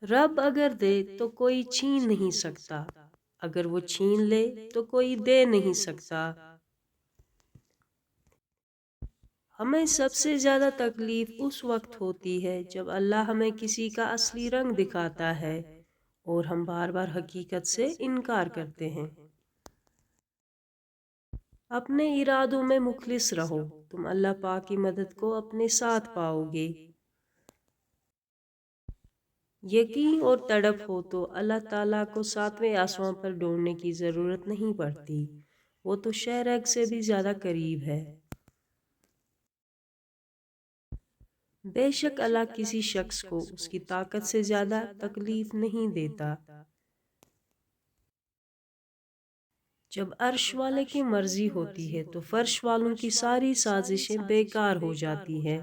رب اگر دے تو کوئی چھین نہیں سکتا، اگر وہ چھین لے تو کوئی دے نہیں سکتا۔ ہمیں سب سے زیادہ تکلیف اس وقت ہوتی ہے جب اللہ ہمیں کسی کا اصلی رنگ دکھاتا ہے اور ہم بار بار حقیقت سے انکار کرتے ہیں۔ اپنے ارادوں میں مخلص رہو، تم اللہ پاک کی مدد کو اپنے ساتھ پاؤ گے۔ یقین اور تڑپ ہو تو اللہ تعالیٰ کو ساتویں آسمان پر ڈھونڈنے کی ضرورت نہیں پڑتی، وہ تو شہرگ سے بھی زیادہ قریب ہے۔ بے شک اللہ کسی شخص کو اس کی طاقت سے زیادہ تکلیف نہیں دیتا۔ جب عرش والے کی مرضی ہوتی ہے تو فرش والوں کی ساری سازشیں بیکار ہو جاتی ہیں۔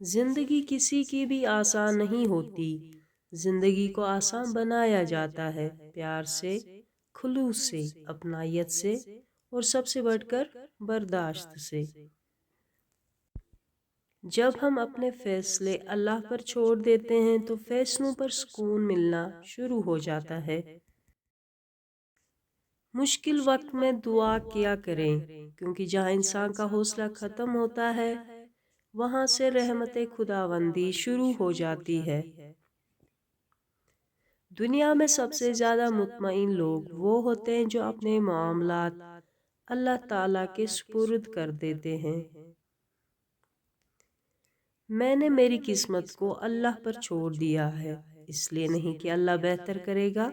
زندگی کسی کی بھی آسان نہیں ہوتی، زندگی کو آسان بنایا جاتا ہے پیار سے، خلوص سے، اپنائیت سے اور سب سے بڑھ کر برداشت سے۔ جب ہم اپنے فیصلے اللہ پر چھوڑ دیتے ہیں تو فیصلوں پر سکون ملنا شروع ہو جاتا ہے۔ مشکل وقت میں دعا کیا کریں، کیونکہ جہاں انسان کا حوصلہ ختم ہوتا ہے وہاں سے رحمت خداوندی شروع ہو جاتی ہے۔ دنیا میں سب سے زیادہ مطمئن لوگ وہ ہوتے ہیں جو اپنے معاملات اللہ تعالیٰ کے سپرد کر دیتے ہیں۔ میں نے میری قسمت کو اللہ پر چھوڑ دیا ہے، اس لیے نہیں کہ اللہ بہتر کرے گا،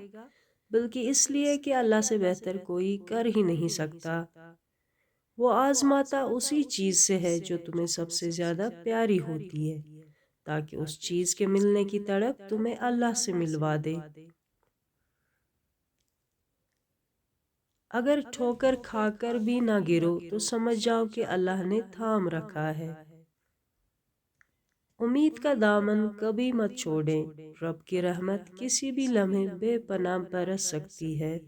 بلکہ اس لیے کہ اللہ سے بہتر کوئی کر ہی نہیں سکتا۔ وہ آزماتا اسی چیز سے ہے جو تمہیں سب سے زیادہ پیاری ہوتی ہے، تاکہ اس چیز کے ملنے کی تڑپ تمہیں اللہ سے ملوا دے۔ اگر ٹھوکر کھا کر بھی نہ گرو تو سمجھ جاؤ کہ اللہ نے تھام رکھا ہے۔ امید کا دامن کبھی مت چھوڑیں، رب کی رحمت کسی بھی لمحے بے پناہ برس سکتی ہے۔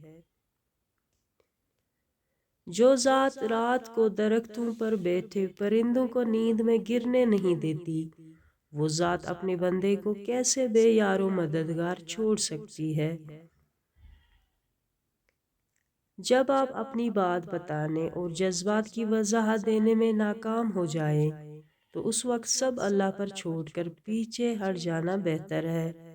جو ذات رات کو درختوں پر بیٹھے پرندوں کو نیند میں گرنے نہیں دیتی، وہ ذات اپنے بندے کو کیسے بے یار و مددگار چھوڑ سکتی ہے؟ جب آپ اپنی بات بتانے اور جذبات کی وضاحت دینے میں ناکام ہو جائیں تو اس وقت سب اللہ پر چھوڑ کر پیچھے ہٹ جانا بہتر ہے۔